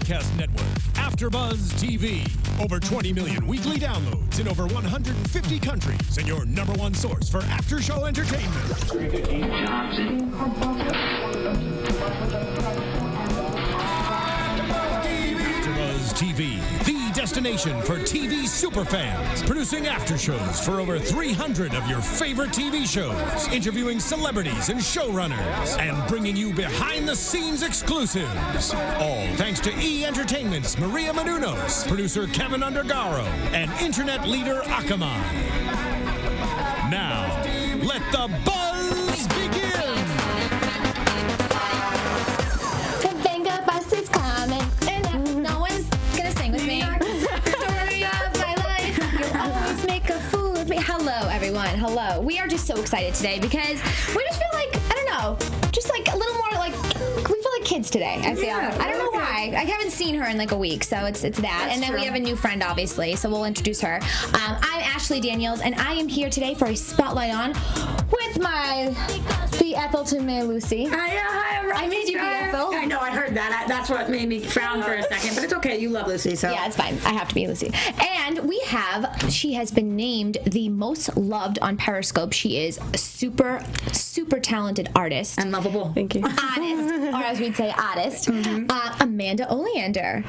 broadcast network, AFTERBUZZ TV. Over 20 million weekly downloads in over 150 countries, and your number one source for after-show entertainment. AFTERBUZZ TV, the destination for TV superfans, producing after shows for over 300 of your favorite TV shows, interviewing celebrities and showrunners, and bringing you behind-the-scenes exclusives. All thanks to E! Entertainment's Maria Menounos, producer Kevin Undergaro, and internet leader Akamai. Now, let the buzz begin! The Venga bus is coming. And no one's gonna sing with me. Story of my life. You'll always make a fool of me. Hello, everyone. Hello. We are just so excited today because we just feel like, I don't know, just like a little more like, we feel like kids today, I feel. Yeah, I don't know why. I haven't seen her in like a week, so it's that. That's and then true. we have a new friend, obviously, so we'll introduce her. I'm Ashley Daniels, and I am here today for a spotlight on with the Ethel to May Lucy. Hi, I'm Roxy I made you be Striar. Ethel. I know, I heard that. That's what made me frown for a second, but it's okay. You love Lucy, so. Yeah, it's fine. I have to be Lucy. And she has been named the most loved on Periscope. She is a super, super talented artist. And lovable. Thank you. Honest, or as we'd say, artist. Amanda Oleander.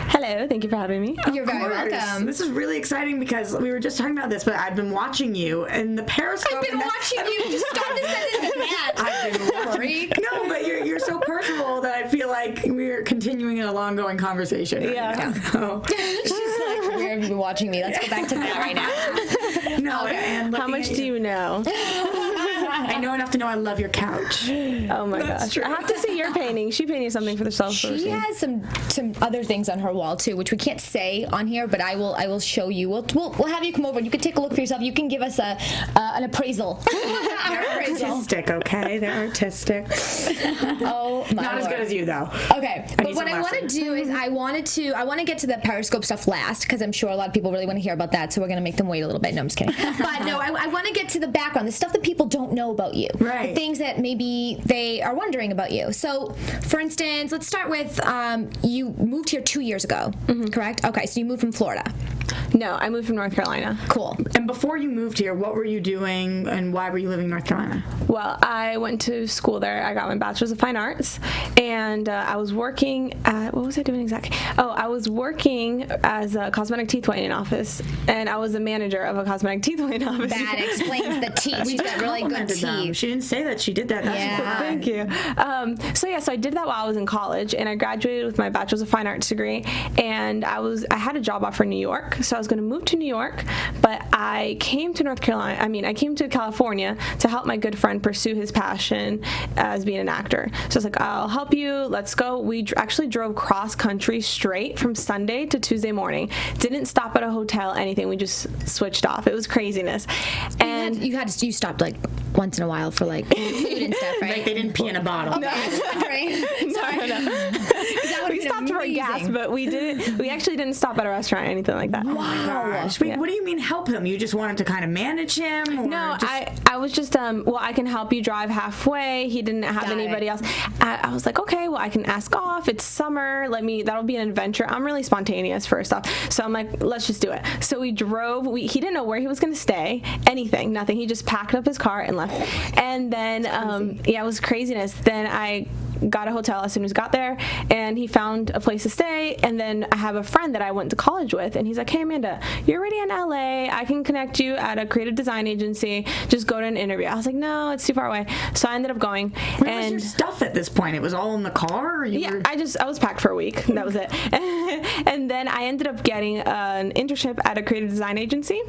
Hello, thank you for having me. You're very Of course. welcome. This is really exciting because we were just talking about this, but I've been watching you in the Periscope. I've been watching you. Just start the sentence with that. I've been watching. No, but you're so personable that I feel like we're continuing a long-going conversation. Right Yeah. now. So. She's like, where have you been watching me? Let's go back to that right now. No, and How much do you know? I know enough to know I love your couch. Oh my That's gosh. true. I have to see your painting. She painted something for the shelf. She has some other things on her wall too, which we can't say on here, but I will show you. We'll have you come over and you can take a look for yourself. You can give us an appraisal. They're artistic, okay? They're artistic. Oh my Not as Lord. good as you, though. Okay, I but need what some I want to lessons. do is I want to get to the Periscope stuff last because I'm sure a lot of people really want to hear about that, so we're going to make them wait a little bit. No, I'm just kidding. But no, I want to get to the background, the stuff that people don't know about you. Right. The things that maybe they are wondering about you. So, for instance, let's start with you moved here 2 years ago, correct? Okay, so you moved from Florida. No, I moved from North Carolina. Cool. And before you moved here, what were you doing and why were you living in North Carolina? Well, I went to school there. I got my Bachelor's of Fine Arts, and I was working at, what was I doing exactly? Oh, I was working as a cosmetic teeth whitening office, and I was the manager of a cosmetic teeth whitening office. That explains the teeth. She's got really good Complimented them. teeth. She didn't say that she did that. That's Yeah. cool. Thank you. So I did that while I was in college, and I graduated with my Bachelor's of Fine Arts degree, and I had a job offer in New York, so I was going to move to New York, but I came to I came to California to help my good friend pursue his passion as being an actor. So I was like, I'll help you, let's go. We actually drove cross country straight from Sunday to Tuesday morning. Didn't stop at a hotel, anything. We just switched off. It was craziness. And You stopped like once in a while for like food and stuff, right? Like they didn't pee in a bottle. No. Sorry. we stopped for gas, but we actually didn't stop at a restaurant or anything like that. Gosh. Wait, what do you mean help him? You just wanted to kind of manage him? Or No, just... I was just, I can help you drive halfway. He didn't have Got anybody it. else. I was like, okay, well, I can ask off. It's summer. That'll be an adventure. I'm really spontaneous first off. So I'm like, let's just do it. So we drove. He didn't know where he was going to stay. Anything, nothing. He just packed up his car and left. And then, it was craziness. Then I got a hotel as soon as I got there, and he found a place to stay. And then I have a friend that I went to college with, and he's like, hey, Amanda, you're already in LA. I can connect you at a creative design agency. Just go to an interview. I was like, no, it's too far away. So I ended up going. Where was your stuff at this point? It was all in the car? Or you were... I was packed for a week. That was it. And then I ended up getting an internship at a creative design agency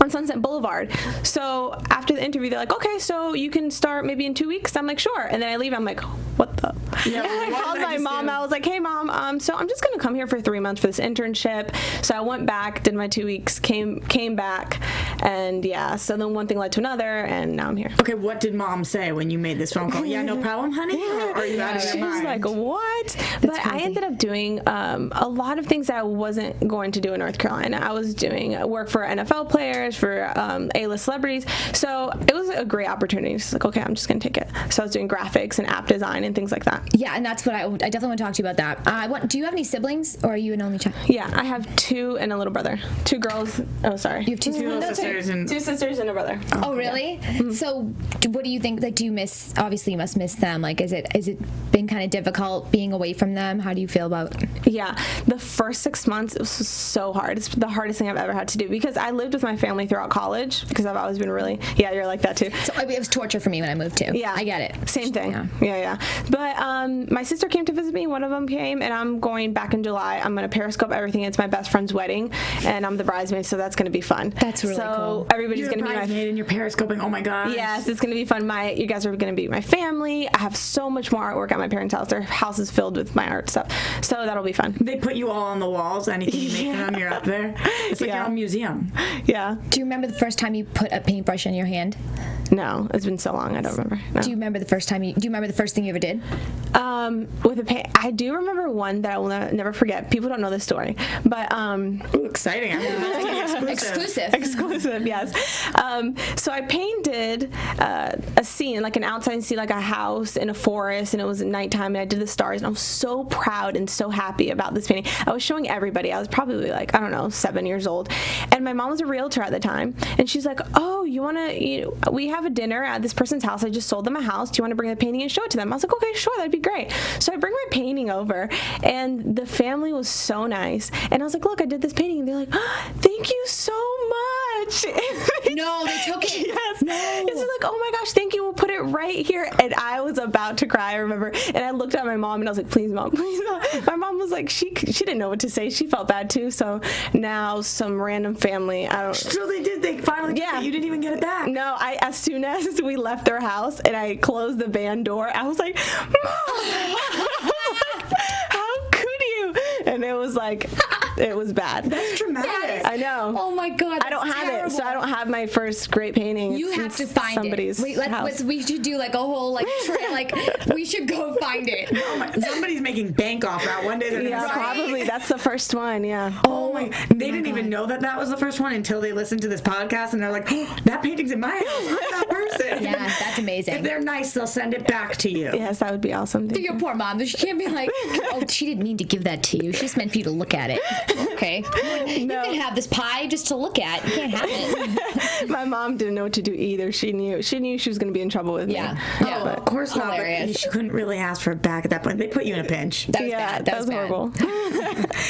on Sunset Boulevard. So after the interview, they're like, okay, so you can start maybe in 2 weeks. I'm like, sure. And then I leave. I'm like, what the? Yeah, And what I called did I my just mom. do? I was like, hey, mom, so I'm just going to come here for 3 months for this internship. So I went back, did my 2 weeks, came back. And yeah, so then one thing led to another, and now I'm here. Okay, what did mom say when you made this phone call? Yeah, no problem, honey? Or are you out of your She was mind? like, what? But I ended up doing a lot of things that I wasn't going to do in North Carolina. I was doing work for NFL players, for A-list celebrities. So it was a great opportunity. It's like, okay, I'm just going to take it. So I was doing graphics and app design and things like like that. Yeah, and that's what I definitely want to talk to you about that. Do you have any siblings, or are you an only child? Yeah, I have 2 and a little brother. 2 girls. Oh, sorry. You have 2 sisters and 2 sisters and a brother. Oh, really? Yeah. So, what do you think? Like, do you miss? Obviously, you must miss them. Like, is it been kind of difficult being away from them? How do you feel about? Yeah, the first 6 months it was so hard. It's the hardest thing I've ever had to do because I lived with my family throughout college because I've always been really. Yeah, you're like that too. So it was torture for me when I moved too. Yeah, I get it. Same thing. Yeah. But my sister came to visit me. One of them came, and I'm going back in July. I'm gonna Periscope everything. It's my best friend's wedding, and I'm the bridesmaid, so that's gonna be fun. That's really cool. So everybody's gonna be my bridesmaid, and you're Periscoping. Oh my gosh. Yes, it's gonna be fun. You guys are gonna be my family. I have so much more artwork at my parents' house. Their house is filled with my art stuff, so that'll be fun. They put you all on the walls. Anything you make them, you're up there. It's like your own museum. Yeah. Do you remember the first time you put a paintbrush in your hand? No, it's been so long. I don't remember. No. Do you remember the first thing you ever did? With a paint, I do remember one that I will never forget. People don't know this story, but Ooh, exciting! Exclusive, yes. So I painted a scene, like an outside scene, like a house in a forest, and it was at nighttime, and I did the stars, and I was so proud and so happy about this painting. I was showing everybody. I was probably like, I don't know, 7 years old, and my mom was a realtor at the time, and she's like, oh, we have a dinner at this person's house. I just sold them a house. Do you want to bring the painting and show it to them? I was like, okay, sure, that'd be great. So I bring my painting over, and the family was so nice, and I was like, look, I did this painting, and they're like, oh, thank you so much. No, they took it. Yes. No. It's like, oh my gosh, thank you. We'll put it right here. And I was about to cry, I remember. And I looked at my mom and I was like, please, Mom, please, Mom. My mom was like, she didn't know what to say. She felt bad too. So now some random family, So they finally took it. You didn't even get it back. No, as soon as we left their house and I closed the van door, I was like, Mom, how could you? And it was like, it was bad. That's dramatic. I know. Oh my God. I don't have it, so I don't have my first great painting. You have to find somebody's it. house. We should do like a whole we should go find it. Oh my, somebody's making bank off that. One day they're gonna probably. That's the first one. Yeah. Oh my! They didn't even know that was the first one until they listened to this podcast, and they're like, oh, "That painting's in my house. I'm that person." Yeah, that's amazing. If they're nice, they'll send it back to you. Yes, that would be awesome. To your poor mom, she can't be like, "Oh, she didn't mean to give that to you. She just meant for you to look at it." Okay. You can have this pie just to look at. You can't have it. My mom didn't know what to do either. She knew she was going to be in trouble with me. Yeah. Of course hilarious. Not. But she couldn't really ask for it back at that point. They put you in a pinch. That was bad. That was horrible.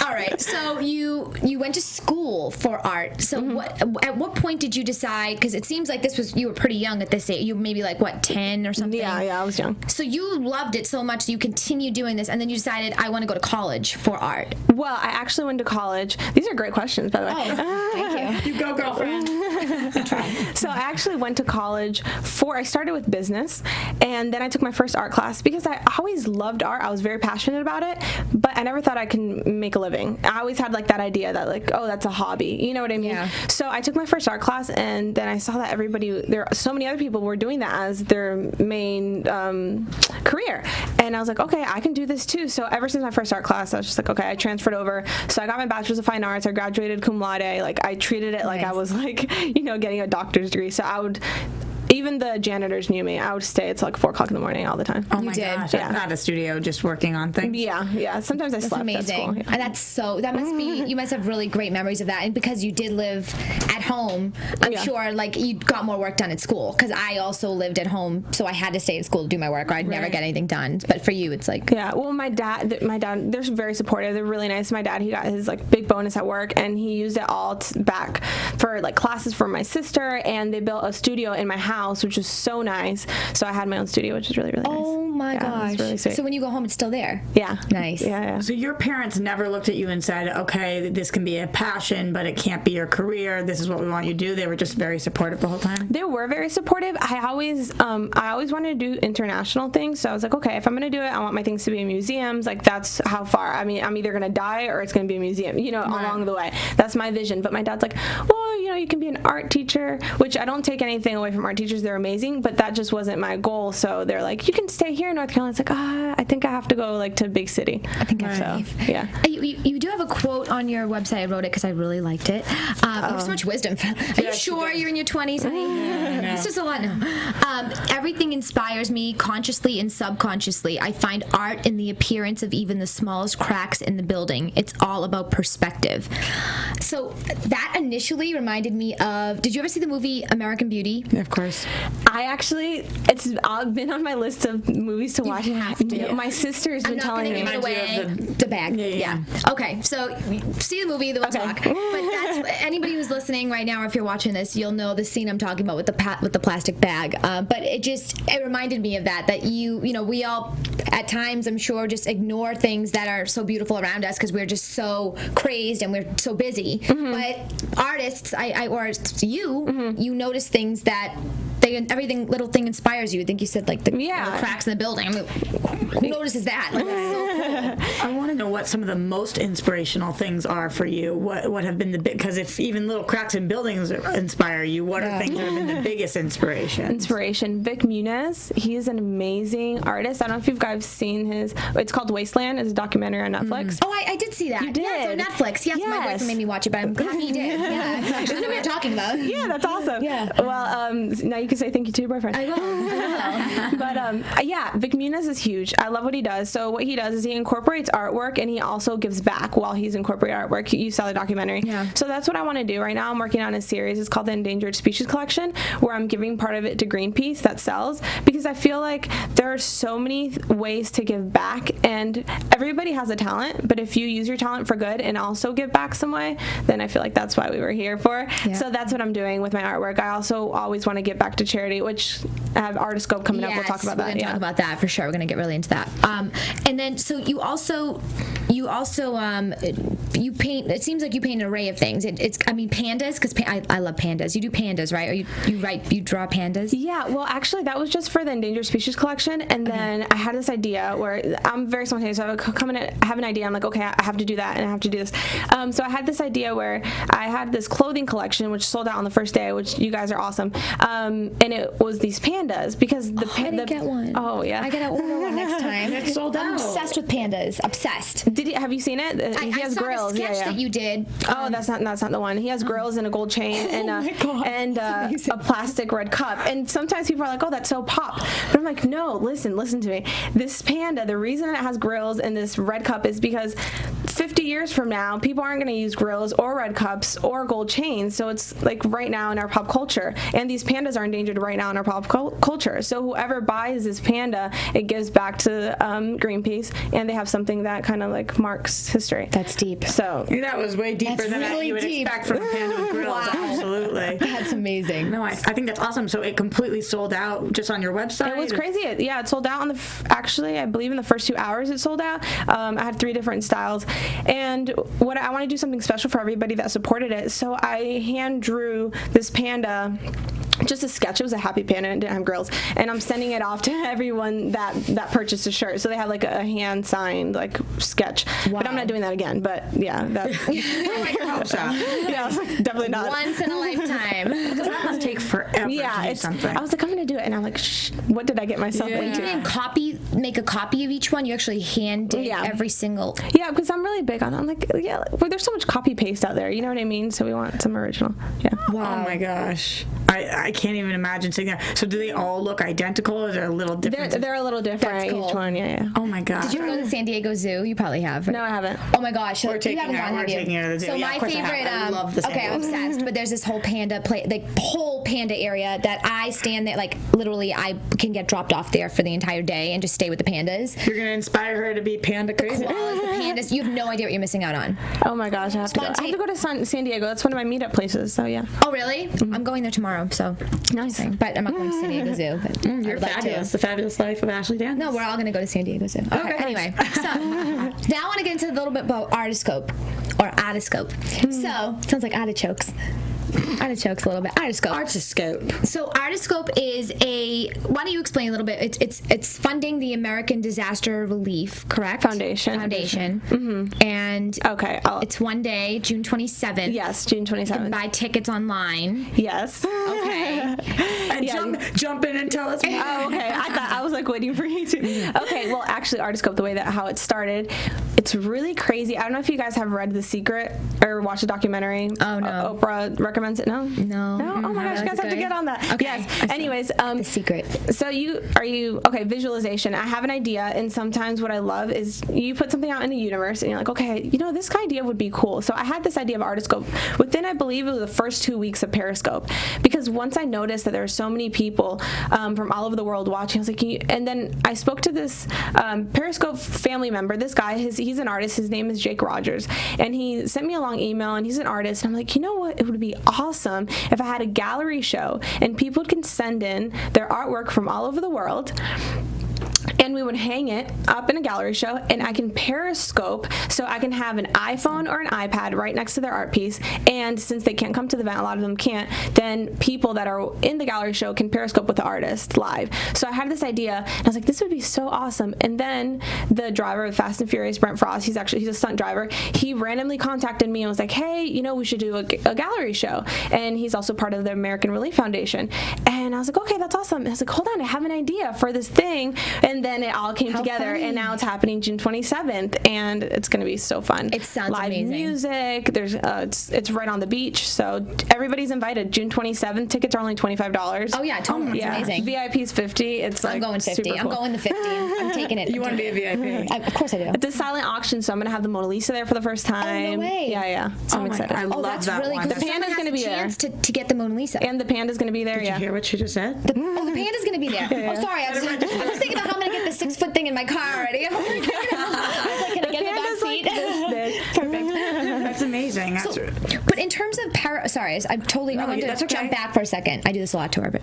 All right. So you went to school for art. So at what point did you decide? Because it seems like you were pretty young at this age. You were maybe like 10 or something. Yeah, I was young. So you loved it so much that you continued doing this, and then you decided I want to go to college for art. Well, I actually went to college. These are great questions, by the way. Oh, thank you. You go, girlfriend. So I actually went to college I started with business, and then I took my first art class because I always loved art. I was very passionate about it, but I never thought I could make a living. I always had like that idea that like, oh, that's a hobby. You know what I mean? Yeah. So I took my first art class, and then I saw that there so many other people were doing that as their main career. And I was like, okay, I can do this too. So ever since my first art class, I was just like, okay, I transferred over. So I got my bachelor's of fine arts. I graduated cum laude. Like I treated it like I was like, getting a doctor's degree. So I would, even the janitors knew me. I would stay until like 4 o'clock in the morning all the time. Oh my gosh. Yeah. Not a studio, just working on things. Yeah. Sometimes I slept amazing. at school. Yeah. And that must be, you must have really great memories of that. And because you did live at home, I'm sure like you got more work done at school. Because I also lived at home, so I had to stay at school to do my work, or I'd never get anything done. But for you, it's like... Yeah, well, my dad, they're very supportive. They're really nice. My dad, he got his like big bonus at work, and he used it all back for like classes for my sister, and they built a studio in my house, which was so nice. So I had my own studio, which is really, really nice. Oh my gosh. It's really sweet. So when you go home, it's still there? Yeah. Nice. Yeah. So your parents never looked at you and said, okay, this can be a passion, but it can't be your career. This is what we want you to do. They were just very supportive the whole time? They were very supportive. I always wanted to do international things. So I was like, okay, if I'm going to do it, I want my things to be in museums. Like that's how far. I mean, I'm either going to die or it's going to be a museum, along the way. That's my vision. But my dad's like, well, you can be an art teacher, which I don't take anything away from art teachers. They're amazing, but that just wasn't my goal. So they're like, you can stay here here in North Carolina, it's like, I think I have to go like to a big city. I think I so, leave. yeah. You do have a quote on your website. I wrote it because I really liked it. So much wisdom. Are you sure you're in your 20s, honey? It's just a lot now. Everything inspires me consciously and subconsciously. I find art in the appearance of even the smallest cracks in the building. It's all about perspective. So that initially reminded me of, did you ever see the movie American Beauty? Of course. It's been on my list of movies to watch. have to. My sister's been telling me. I'm not going to give away the bag. Yeah. Okay, so see the movie, then we'll talk. But that's, anybody who's listening right now, or if you're watching this, you'll know the scene I'm talking about with the plastic bag. But it reminded me of that we all at times, I'm sure, just ignore things that are so beautiful around us because we're just so crazed and we're so busy. But artists, you notice things that little thing inspires you. I think you said like the cracks in the building. I mean, who notices that? Like, that's so cool. I want to know what some of the most inspirational things are for you. What have been the big? Because if even little cracks in buildings inspire you, what are things that have been the biggest inspiration? Vic Muniz. He is an amazing artist. I don't know if you guys seen his. It's called Wasteland. It's a documentary on Netflix. Oh, I did see that. You did? Yeah, it's on Netflix. Yes, my boyfriend made me watch it, but I'm glad he did. Yeah, that's what we were talking about. Yeah, that's awesome. Yeah. Well, now you can say thank you to your boyfriend. I will. But Vic Muniz is huge. I love what he does. So what he does is he incorporates artwork and he also gives back while he's incorporating artwork. You saw the documentary. Yeah. So that's what I want to do. Right now I'm working on a series. It's called the Endangered Species Collection, where I'm giving part of it to Greenpeace that sells, because I feel like there are so many ways to give back, and everybody has a talent, but if you use your talent for good and also give back some way, then I feel like that's why we were here for. Yeah. So that's what I'm doing with my artwork. I also always want to give back to charity, which I have AFTERBUZZ coming up. We'll talk about that. Talk about that for sure. We're gonna get really into that. And then so you also you paint. It seems like you paint an array of things. It's pandas, because I love pandas. You do pandas, right? Or you draw pandas? Yeah. Well, actually, that was just for the Endangered Species Collection, and then I had this idea where I'm very spontaneous. So I would come in and have an idea. I'm like, okay, I have to do that and I have to do this. So I had this idea where I had this clothing collection which sold out on the first day, which you guys are awesome. And it was these pandas, because I didn't get one. Oh yeah, I gotta order one next time. It's sold out. I'm obsessed with pandas. Obsessed. Have you seen it? He has saw grills. The sketch that you did. Oh, that's not the one. He has grills and a gold chain and a plastic red cup. And sometimes people are like, oh, that's so pop. But I'm like, no, listen to me. This panda, the reason it has grills and this red cup is because 50 years from now, people aren't going to use grills or red cups or gold chains. So it's like right now in our pop culture. And these pandas are endangered right now in our pop culture. So whoever buys this panda, it gives back to Greenpeace, and they have something that kind of like marks history. That's deep. So that was way deeper than really you would deep. expect from a panda with grills. Wow. Absolutely. That's amazing. No, I think that's awesome. So it completely sold out just on your website? It was crazy. It sold out on actually, I believe in the first 2 hours it sold out. I had 3 different styles. And what I want to do something special for everybody that supported it. So I hand drew this panda, just a sketch. It was a happy panda and didn't have grills. And I'm sending it off to everyone that purchased a shirt. So they have like a hand signed like sketch. Wow. But I'm not doing that again. But yeah, that's I hope so. Yeah, I was like, definitely not. Once in a lifetime. Because that must take forever to do something. I was like, I'm gonna do it, and I'm like, shh, what did I get myself into? You didn't make a copy of each one. You actually hand did every single. Yeah, because I'm really big on it. I'm like, there's so much copy paste out there. You know what I mean? So we want some original. Yeah. Wow. Oh my gosh. I can't even imagine seeing that. So do they all look identical, or they're a little different? They're a little different. That's cool. Each one. Yeah. Oh my gosh. Did you go to the San Diego Zoo? You probably have. Right? No, I haven't. Oh my gosh. We're taking her to the zoo. So my favorite. I love the San Diego I'm obsessed. But there's this whole whole panda area that I stand there. Like literally, I can get dropped off there for the entire day and just stay with the pandas. You're gonna inspire her to be panda crazy. The pandas. You have no idea what you're missing out on. Oh my gosh, I have to go. I have to go to San Diego. That's one of my meetup places. So yeah. Oh really? Mm-hmm. I'm going there tomorrow. So nice. But I'm not going to San Diego Zoo. But you're fabulous. The fabulous life of Ashley Daniels. No, we're all going to go to San Diego Zoo. Okay. Anyway, so now I want to get into a little bit about Artoscope or Artoscope. So sounds like artichokes. Artichokes a little bit. Artoscope. So Artoscope is why don't you explain a little bit? It's funding the American Disaster Relief, correct? Foundation. Mm-hmm. And okay, it's one day, June 27th. Yes, June 27th. You can buy tickets online. Yes. Okay. And jump in and tell us. Oh, okay. I like waiting for you to. Okay, well, actually, Artiscope, the way that how it started, it's really crazy. I don't know if you guys have read The Secret or watched a documentary. Oh, no. Oprah recommends it. No? No. Oh my gosh, you guys have to get on that. Okay. Yes. Anyways, The Secret. so okay, visualization. I have an idea, and sometimes what I love is you put something out in the universe, and you're like, okay, this idea would be cool. So I had this idea of Artiscope within, I believe, it was the first 2 weeks of Periscope, because once I noticed that there were so many people from all over the world watching, I was like, and then I spoke to this Periscope family member. This guy, he's an artist. His name is Jake Rogers, and he sent me a long email, and he's an artist. And I'm like, you know what? It would be awesome if I had a gallery show, and people can send in their artwork from all over the world, and we would hang it up in a gallery show, and I can Periscope, so I can have an iPhone or an iPad right next to their art piece, and since they can't come to the event, a lot of them can't, then people that are in the gallery show can Periscope with the artist live. So I had this idea, and I was like, this would be so awesome. And then the driver of Fast and Furious, Brent Frost, he's a stunt driver, he randomly contacted me and was like, hey, we should do a gallery show, and he's also part of the American Relief Foundation. And I was like, okay, that's awesome. And I was like, hold on, I have an idea for this thing. And then it all came together, funny. and now it's happening June 27th, and it's going to be so fun. It sounds live amazing. Music. There's it's right on the beach, so everybody's invited. June 27th. Tickets are only $25. Oh yeah, totally. It's amazing. VIP's $50. It's like I'm going 50. super I'm cool. going the 50. I'm taking it. You want to be a VIP? Of course I do. It's a silent auction, so I'm going to have the Mona Lisa there for the first time. Oh, no way. Yeah. So I'm excited. I love that's that really one. cool. The panda's going to be there. to get the Mona Lisa. And the panda's going to be there. Did you hear what she just said? The panda's going to be there. Oh, sorry. I was thinking about how I'm going to get the 6-foot thing in my car already. I was like, can I get in the back seat? Perfect. That's amazing. But in terms of I want to jump back for a second. I do this a lot to her, but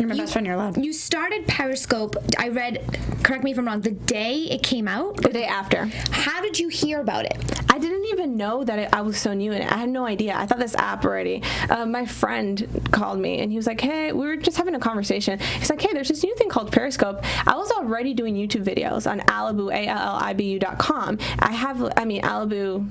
You're my best friend. You're allowed. you started Periscope. I read. Correct me if I'm wrong. The day it came out. The day after. How did you hear about it? I didn't even know that I was so new in it. I had no idea. I thought this app already. My friend called me, and he was like, hey, we were just having a conversation. He's like, hey, there's this new thing called Periscope. I was already doing YouTube videos on Alibu, ALLIBU.com.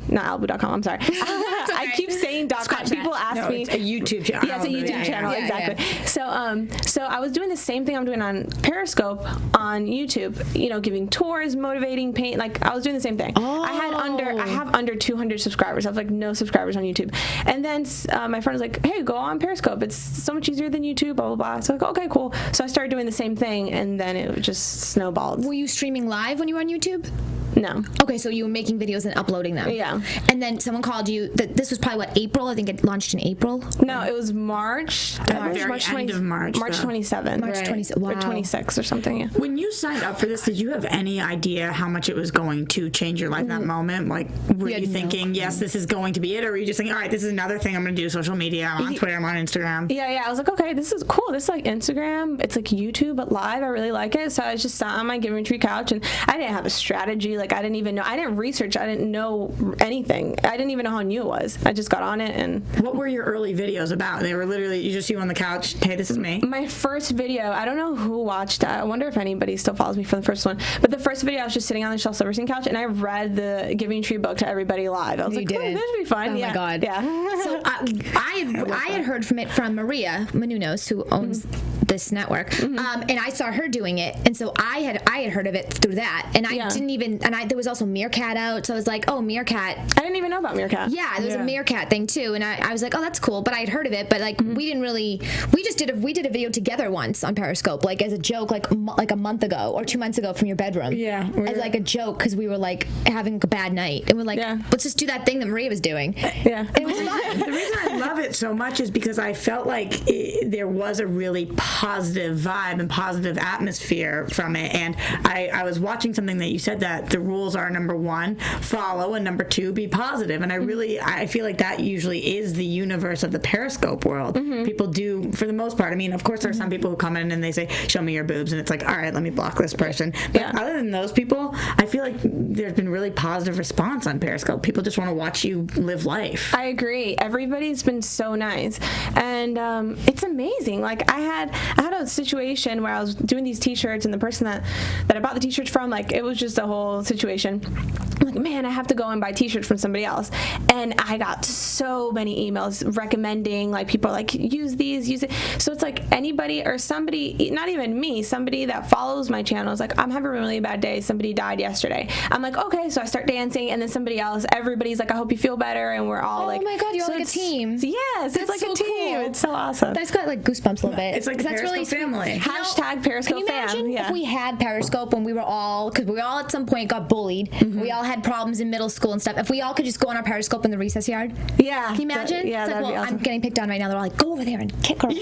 Not Alibu.com, I'm sorry. I keep saying .com. People ask me. It's a YouTube channel. Yeah, it's a YouTube channel, exactly. Yeah. So I was doing the same thing I'm doing on Periscope on YouTube, giving tours, motivating, paint, like I was doing the same thing. I have under 200 subscribers. I have like no subscribers on YouTube. And then my friend was like, hey, go on Periscope. It's so much easier than YouTube, blah, blah, blah. So I was like, okay, cool. So I started doing the same thing, and then it just snowballed. Were you streaming live when you were on YouTube? No. Okay, so you were making videos and uploading them. Yeah. And then someone called you. This was probably April? I think it launched in April. No, it was March. March 27th. March 27th. Wow. Or 26th or something. Yeah. When you signed up for this, did you have any idea how much it was going to change your life in that moment? Like, were you thinking, yes, this is going to be it? Or were you just thinking, all right, this is another thing I'm going to do, social media, I'm on Twitter, I'm on Instagram? Yeah. I was like, okay, this is cool. This is like Instagram. It's like YouTube, but live. I really like it. So I just sat on my Giving Tree couch, and I didn't have a strategy. Like, I didn't even know. I didn't research. I didn't know anything. I didn't even know how new it was. I just got on it. And what were your early videos about? They were literally you on the couch, hey, this is me. My first video, I don't know who watched it. I wonder if anybody still follows me for the first one. But the first video, I was just sitting on the Shel Silverstein couch, and I read the Giving Tree book to everybody live. I was like, oh, this would be fun. Oh my God. Yeah. So I had heard from Maria Menounos, who owns this network, and I saw her doing it, and so I had heard of it through that, and I didn't even, and there was also Meerkat out, so I was like, oh, Meerkat. I didn't even know about Meerkat. Yeah, there was a Meerkat thing too, and I was like, oh, that's cool, but I had heard of it, but like we did a video together once on Periscope, like as a joke, like a month ago or 2 months ago from your bedroom. Yeah, as like a joke, because we were like having a bad night, and we're like, let's just do that thing that Maria was doing. Yeah, it was fun. The reason I love it so much is because I felt like there was a really positive vibe and positive atmosphere from it, and I was watching something that you said that the rules are, number one, follow, and number two, be positive. And I feel like that usually is the universe of the Periscope world. People do, for the most part. I mean, of course, there are some people who come in and they say, show me your boobs, and it's like, all right, let me block this person. But other than those people, I feel like there's been really positive response on Periscope. People just want to watch you live life. I agree. Everybody's been so nice, and it's amazing. Like I had a situation where I was doing these t-shirts, and the person that I bought the t-shirts from, like, it was just a whole situation. I'm like, man, I have to go and buy t-shirts from somebody else. And I got so many emails recommending, like, people are like, use these, use it. So it's like anybody or somebody, not even me, somebody that follows my channel is like, I'm having a really bad day. Somebody died yesterday. I'm like, okay. So I start dancing, and then somebody else, everybody's like, I hope you feel better. And we're all like, oh my God, you're so like a team. Yes, it's like so a team. cool. It's so awesome. That's got like goosebumps a little bit. It's like the that's Periscope really family. Hashtag Periscope Can you imagine fam. Yeah. if we had Periscope when we were all, because we all at some point got bullied. We all had problems in middle school and stuff. If we all could just go on our Periscope in the recess yard. Yeah. Can you imagine? Yeah, it's like, that'd well, be awesome. I'm getting picked on right now. They're all like, go over there and kick her. No,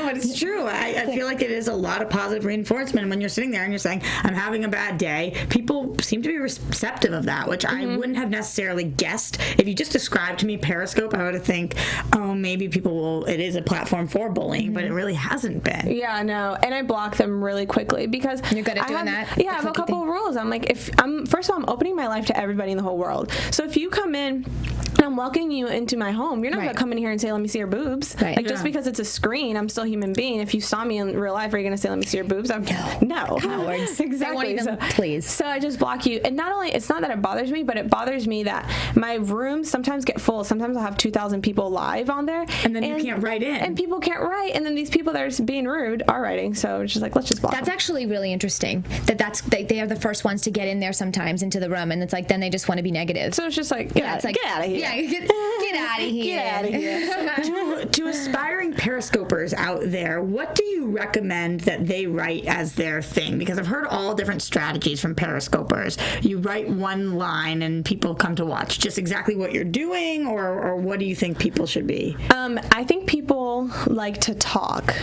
but it's true. I feel like it is a lot of positive reinforcement when you're sitting there and you're saying, I'm having a bad day. People seem to be receptive of that, which I wouldn't have necessarily guessed. If you just described to me Periscope, I would have think, oh, maybe people will, it is a platform for bullying, but it really hasn't been. Yeah, no, and I block them really quickly because You're good at doing that? Yeah, I have a couple of rules. I'm like, first of all, I'm opening my life to everybody in the whole world. So if you come in and I'm welcoming you into my home, you're not Right. gonna come in here and say, let me see your boobs. Right. Like, just because it's a screen, I'm still a human being. If you saw me in real life, are you gonna say, let me see your boobs? No. Cowards. Exactly. They won't even, please. So I just block you. And not only, it's not that it bothers me, but it bothers me that my rooms sometimes get full. Sometimes I'll have 2,000 people live on there. And then you can't write in. And people can't write. And then these people that are being rude are writing. So it's just like, let's just block That's them. actually really interesting. They are the first ones to get in there sometimes into the room, and it's like then they just want to be negative. So it's just like, Yeah, it's like, get out of here. Yeah, get out of here. Get out of here. To aspiring Periscopers out there, what do you recommend that they write as their thing? Because I've heard all different strategies from Periscopers. You write one line and people come to watch. Just exactly what you're doing, or what do you think people should be? I think people like to talk.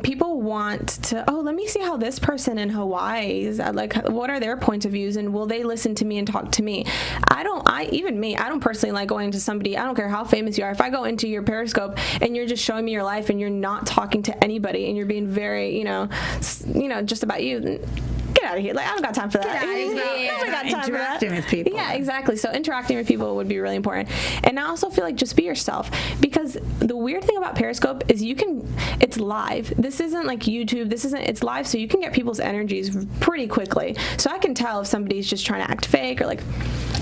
People want to, let me see how this person in Hawaii is, like, what are their points of views, and will they listen to me and talk to me? I don't personally like going to somebody, I don't care how famous you are. If I go into your Periscope and you're just showing me your life and you're not talking to anybody and you're being very, just about you, get out of here. Like, I don't got time for that. Get outta here. Nobody got time for that. Interacting with people. Yeah, exactly. So interacting with people would be really important. And I also feel like just be yourself, because the weird thing about Periscope is it's live. This isn't like YouTube. It's live, so you can get people's energies pretty quickly. So I can tell if somebody's just trying to act fake or like,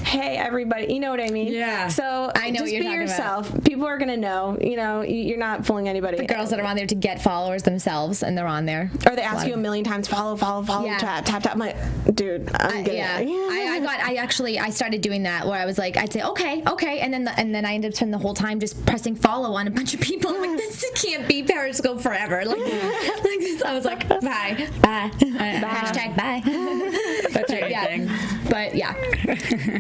hey, everybody, you know what I mean? Yeah. I know So what just you're be talking yourself. People are going to know, you're not fooling anybody. The girls that are on there to get followers themselves, and they're on there. Or they ask you a million times, follow, Yeah. tap. I'm like, dude, I'm good. I started doing that where I was like, I'd say okay, and then I ended up spending the whole time just pressing follow on a bunch of people. I'm like, this can't be Periscope forever. Like this. I was like, bye, hashtag bye. That's But yeah,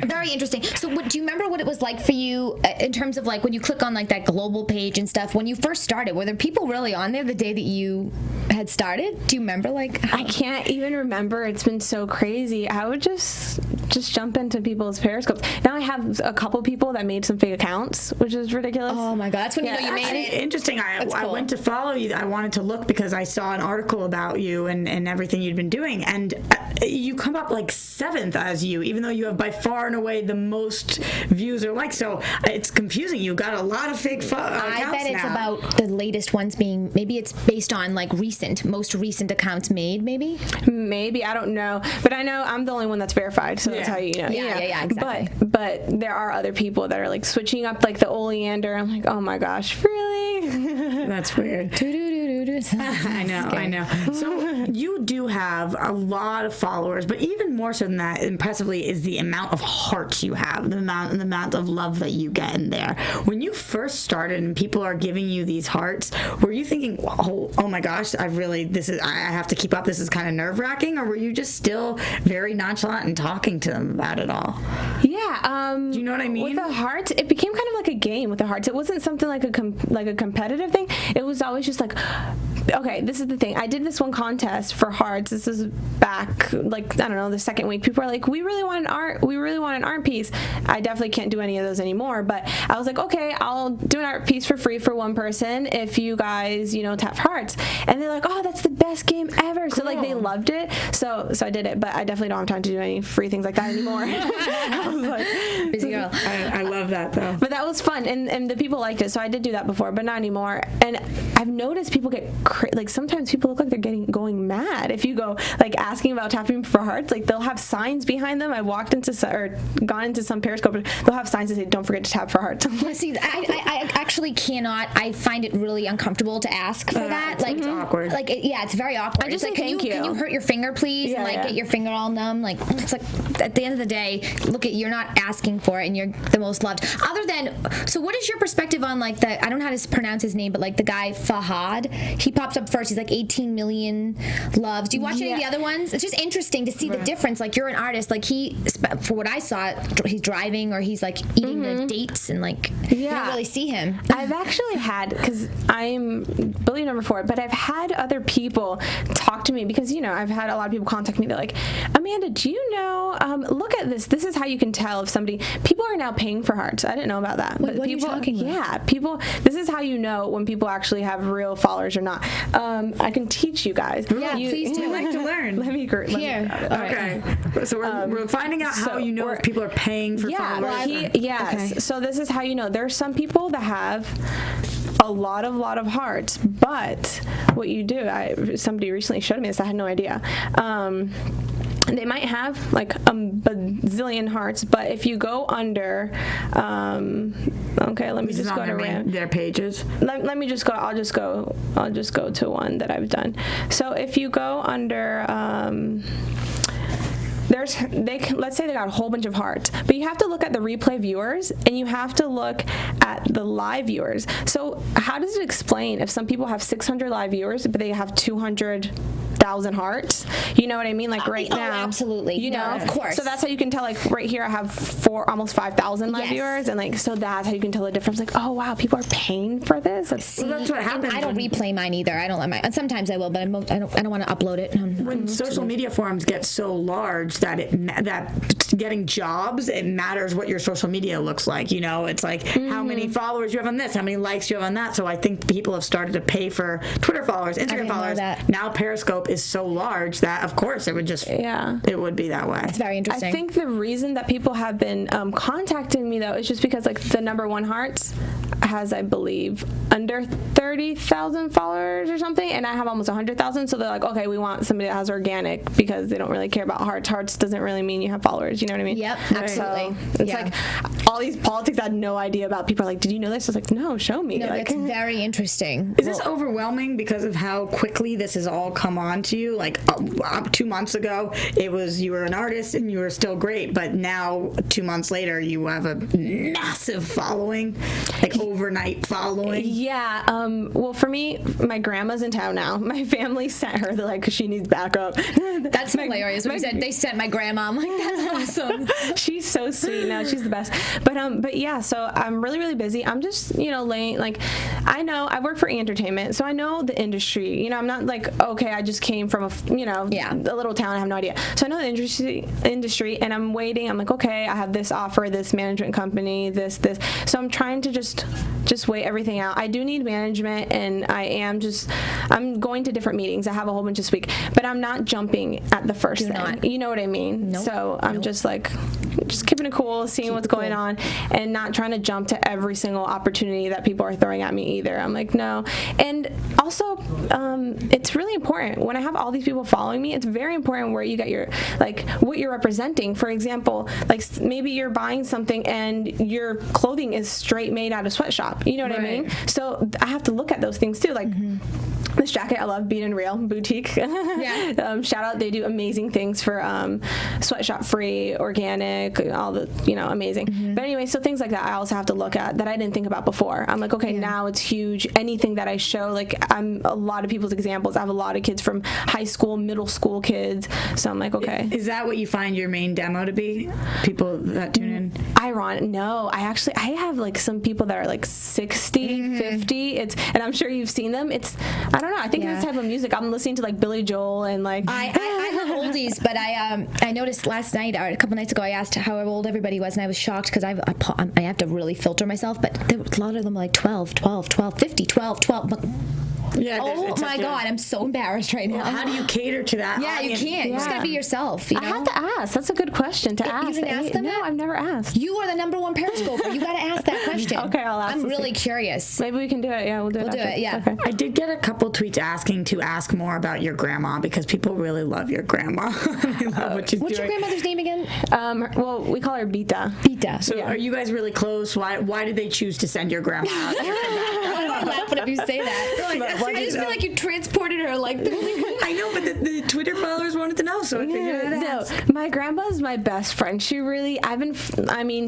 very interesting. So, do you remember what it was like for you in terms of like when you click on like that global page and stuff? When you first started, were there people really on there the day that you had started? Do you remember like? I can't even remember. It's been so crazy. I would just jump into people's Periscopes. Now I have a couple people that made some fake accounts, which is ridiculous. Oh my God, that's when you know you made it. Interesting. I cool. went to follow you. I wanted to look because I saw an article about you and everything you'd been doing, and you come up like 7th as you, even though you have by far and away the most views or likes. So it's confusing. You got a lot of fake accounts I bet it's now. about the latest ones being, maybe it's based on like most recent accounts made, maybe? Maybe, I don't know. But I know I'm the only one that's verified, so that's how you know. Yeah, exactly. But there are other people that are like switching up, like the Oleander. I'm like, oh my gosh, really? That's weird. I know. So you do have a lot of followers, but even more so than that, impressively, is the amount of hearts you have, the amount of love that you get in there. When you first started and people are giving you these hearts, were you thinking, oh my gosh, I have to keep up, this is kind of nerve-wracking, or were you just still very nonchalant and talking to them about it all? Yeah. Do you know what I mean? With the hearts, it became kind of like a game with the hearts. It wasn't something like a competitive thing. It was always just like, okay, this is the thing. I did this one contest for hearts. This is back, like, I don't know, the second week. People are like, we really want an art piece. I definitely can't do any of those anymore, but I was like, okay, I'll do an art piece for free for one person if you guys, tap for hearts. And they're like, oh, that's the best game ever. Cool. So like they loved it. So I did it, but I definitely don't have time to do any free things like that anymore. I was like, Busy girl. I love that though. But that was fun, and the people liked it, so I did do that before, but not anymore. And I've noticed people get like sometimes people look like they're going mad if you go like asking about tapping for hearts. Like they'll have signs behind them. I walked into gone into some Periscope, they'll have signs that say don't forget to tap for hearts. See, I actually cannot. I find it really uncomfortable to ask for that. Like it's awkward. Like it's very awkward. I just it's say like, thank you. Can you hurt your finger, please? And like get your finger all numb. Like it's like at the end of the day, look at you're not asking for it, and you're the most loved. Other than what is your perspective on like I don't know how to pronounce his name, but like the guy Fahad, he pops up first. He's like 18 million loves. Do you watch any of the other ones? It's just interesting to see the difference. Like you're an artist. Like for what I saw, he's driving or he's like eating the dates and like you don't really see him. I've actually had, because I'm bully number 4, but I've had other people talk to me because I've had a lot of people contact me. They're like, Amanda, do you know? Look at this. This is how you can tell if people are now paying for hearts. I didn't know about that. Wait, but what people, are you talking about? Yeah, people. This is how you know when people actually have real followers or not. I can teach you guys. Yeah, please do. I like to learn. Let me grab it. Okay. So we're finding out how you know if people are paying for followers. Yes. Okay. So this is how you know. There are some people that have a lot of hearts, but what you do, somebody recently showed me this. I had no idea. They might have like a bazillion hearts, but if you go under, okay, let me just go to their pages. Let me just go. I'll just go to one that I've done. So if you go under. Let's say they got a whole bunch of hearts, but you have to look at the replay viewers and you have to look at the live viewers. So how does it explain if some people have 600 live viewers but they have 200,000 hearts? You know what I mean? Like right now. Absolutely. Of course. So that's how you can tell. Like right here, I have almost 5,000 live viewers, and like so that's how you can tell the difference. Like, oh wow, people are paying for this. That's what happens. I don't replay mine either. I don't let mine. Sometimes I will, but I don't want to upload it. When social media forums get so large that getting jobs, it matters what your social media looks like. It's like how many followers you have on this, how many likes you have on that. So I think people have started to pay for Twitter followers, Instagram followers. Now Periscope is so large that of course it would just it would be that way. It's very interesting. I think the reason that people have been contacting me though is just because like the number 1 hearts has, I believe, under 30,000 followers or something, and I have almost 100,000. So they're like, okay, we want somebody that has organic because they don't really care about hearts. Hearts doesn't really mean you have followers. You know what I mean? Yep, absolutely. So it's like all these politics I had no idea about. People are like, did you know this? I was like, no, show me. No, like, it's very interesting. Is this overwhelming because of how quickly this has all come on to you? Like 2 months ago, it was you were an artist and you were still great, but now 2 months later, you have a massive following, like overnight following. Yeah. Well, for me, my grandma's in town now. My family sent her. They're like, 'cause she needs backup. That's hilarious. When you said they sent my grandma, I'm like, that's awesome. She's so sweet now. She's the best. But yeah. So I'm really, really busy. I'm just laying like I know I work for entertainment, so I know the industry. I'm not like okay, I just came from a little town. I have no idea. So I know the industry, and I'm waiting. I'm like okay, I have this offer, this management company, this. So I'm trying to just weigh everything out. I do need management, and I'm going to different meetings. I have a whole bunch this week, but I'm not jumping at the first thing. You know what I mean? Nope. So I'm just keeping it cool, seeing what's going on, and not trying to jump to every single opportunity that people are throwing at me either. I'm like, no. And also, it's really important when I have all these people following me. It's very important where you get your what you're representing. For example, maybe you're buying something and your clothing is straight made out of sweatshop. You know what I mean? So I have to look at those things too. This jacket, I love Beat and Real Boutique. Yeah. Shout out, they do amazing things for sweatshop free, organic, all the amazing. Mm-hmm. But anyway, so things like that I also have to look at that I didn't think about before. I'm like, okay, now it's huge. Anything that I show, I'm a lot of people's examples. I have a lot of kids from high school, middle school kids. So I'm like, okay. Is that what you find your main demo to be? People that tune in? Ironic. No, I have some people that are 60, 50. And I'm sure you've seen them. I don't know. I think this type of music. I'm listening to Billy Joel and I love oldies, but I noticed last night or a couple nights ago I asked how old everybody was, and I was shocked because I have to really filter myself. But a lot of them are 12, 50, 12. Yeah, Oh it's my such a- God, I'm so embarrassed right now. How do you cater to that? Yeah, you audience? can't. You just gotta be yourself. You I know? have to ask. That's a good question to ask. didn't ask them No, that? I've never asked. You are the #1 Periscoper. You gotta ask that question. Okay, I'll ask I'm and really see. curious. Maybe we can do it. Yeah, we'll do it. We'll do after. it, yeah. Okay. I did get a couple tweets asking to ask more about your grandma because people really love your grandma. They love what she's What's your doing. grandmother's name again? Well, we call her Bita. Pita. So are you guys really close? Why did they choose to send your grandma out there? I'm laughing if you say that. I just feel like you transported her like I know, but the Twitter followers wanted to know, so I figured I'd No, ask. my grandma's my best friend. She really,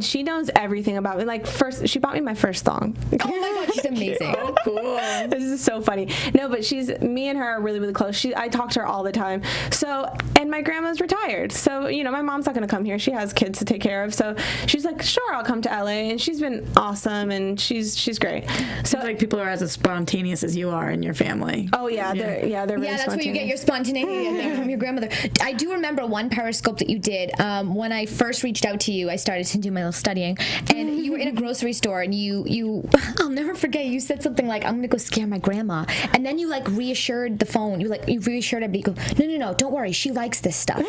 she knows everything about me. Like she bought me my first thong. Oh my God, she's amazing. Oh, cool. This is so funny. No, but me and her are really, really close. I talk to her all the time. So, and my grandma's retired. So, my mom's not going to come here. She has kids to take care of. So she's like, sure, I'll come to LA. And she's been awesome. And she's great. So Like people are as spontaneous as you are in your family. oh yeah, they're really Yeah, that's where you get your spontaneity in there from your grandmother. I do remember one Periscope that you did. When I first reached out to you, I started to do my little studying, and you were in a grocery store, and you I'll never forget. You said something like, "I'm gonna go scare my grandma," and then you like reassured the phone. You reassured everybody. You go, no, don't worry, she likes this stuff.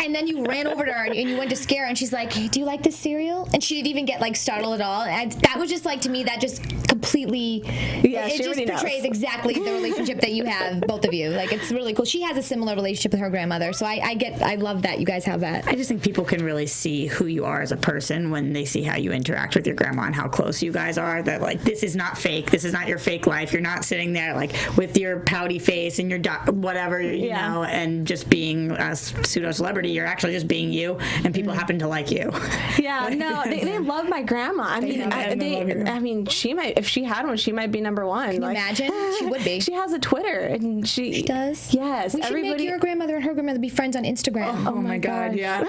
And then you ran over to her and you went to scare her, and she's like, "Hey, do you like this cereal?" And she didn't even get like startled at all. And that was just like, to me, that just completely it she just already knows. portrays exactly the relationship that you have, both of you. Like, it's really cool. She has a similar relationship with her grandmother, so I love that you guys have that. I just think people can really see who you are as a person when they see how you interact with your grandma and how close you guys are. That like, this is not fake. This is not your fake life. You're not sitting there like with your pouty face and your whatever, you know, and just being a pseudo celebrity. You're actually just being you, and people happen to like you. Yeah, no, they love my grandma. I mean, she might, if she had one, she might be #1. Can you imagine? She would be. She has a Twitter, and she does? Yes, We should make your grandmother and her grandmother be friends on Instagram. Oh my God, yeah.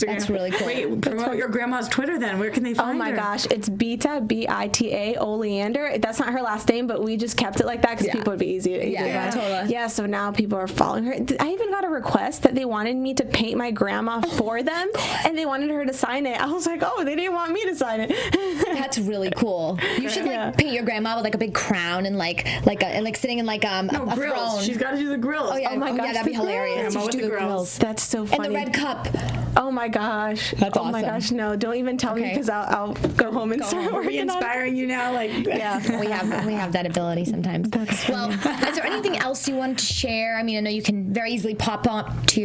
That's really cool. Wait, promote your grandma's Twitter then. Where can they find her? Oh my gosh, it's Bita, Bita Oleander. That's not her last name, but we just kept it like that because people would be easy to totally. Yeah, so now people are following her. I even got a request that they wanted me to paint my grandma for them, and they wanted her to sign it. I was like, oh, they didn't want me to sign it. That's really cool. You should like paint your grandma with like a big crown and like sitting in like a grills. throne. She's got to do the grills. Oh, yeah. Oh my gosh, that'd be the hilarious. grandma You should with do the grills. That's so funny. And the red cup. Oh my gosh. That's Oh my awesome. gosh, no, don't even tell me Okay. because I'll go home and start Are we working on it. inspiring you now? Like, Yeah, we have that ability sometimes. Well, is there anything else you want to share? I mean, I know you can very easily hop onto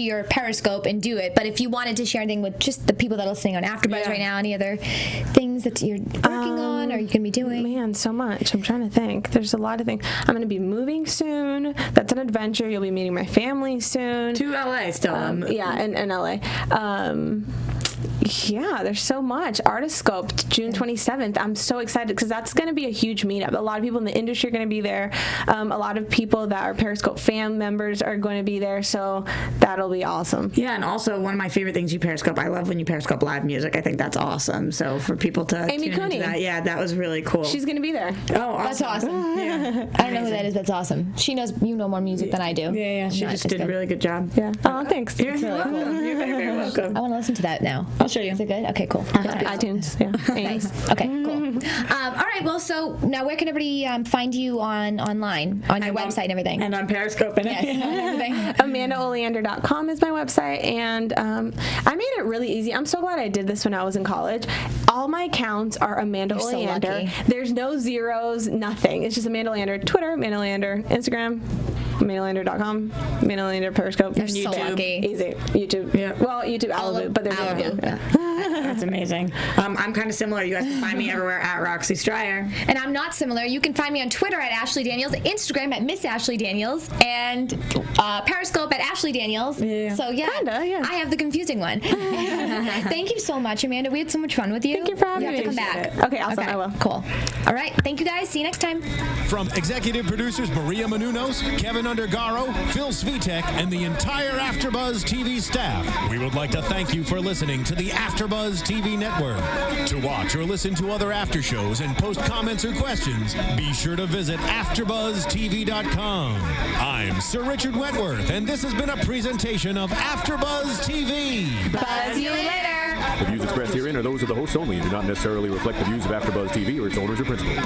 your Periscope and do it. But if you wanted to share anything with just the people that are listening on AfterBuzz right now, any other things that you're working on or you can be doing? Man, so much. I'm trying to think. There's a lot of things. I'm going to be moving soon. That's an adventure. You'll be meeting my family soon. to LA still. Yeah, in LA. Yeah, there's so much. Artiscope, June 27th. I'm so excited because that's going to be a huge meetup. A lot of people in the industry are going to be there. A lot of people that are Periscope fan members are going to be there. So that'll be awesome. Yeah, and also one of my favorite things you Periscope. I love when you Periscope live music. I think that's awesome. So for people to Amy tune into Cooney. that was really cool. She's going to be there. oh, awesome. That's awesome. Yeah. I don't know who that is. That's awesome. She knows more music than I do. Yeah. She just did a really good job. Yeah. Oh, thanks. You're really welcome. cool. You're very, very welcome. I want to listen to that now. I'll show you. Is it good? Okay, cool. iTunes. Yeah. Nice. Okay, cool. All right. Well, so now where can everybody find you online on your website and everything? And on Periscope and everything. AmandaOleander.com is my website, and I made it really easy. I'm so glad I did this when I was in college. All my accounts are Amanda You're so Oleander. lucky. There's no zeros, nothing. It's just Amanda Oleander. Twitter, Amanda Oleander. Instagram, AmandaOleander.com. Amanda Oleander Periscope. You're so lucky. Easy. YouTube. Yeah. Well, YouTube, Alibu, but there's Alibu. Yeah. That's amazing. I'm kind of similar. You guys can find me everywhere at Roxy Striar. And I'm not similar. You can find me on Twitter at Ashley Daniels, Instagram at Miss Ashley Daniels, and Periscope at Ashley Daniels. Yeah. So yeah, Kinda, yeah. I have the confusing one. Thank you so much, Amanda. We had so much fun with you. Thank you for having You have me. to come back. Appreciate it. Okay, awesome. I will. Cool. All right. Thank you guys. See you next time. From executive producers Maria Menounos, Kevin Undergaro, Phil Svitek, and the entire AfterBuzz TV staff, we would like to thank you for listening to the AfterBuzz TV network. To watch or listen to other after shows and post comments or questions, be sure to visit AfterBuzzTV.com. I'm Sir Richard Wentworth, and this has been a presentation of AfterBuzz TV. Buzz you later. The views expressed herein are those of the hosts only and do not necessarily reflect the views of AfterBuzz TV or its owners or principals.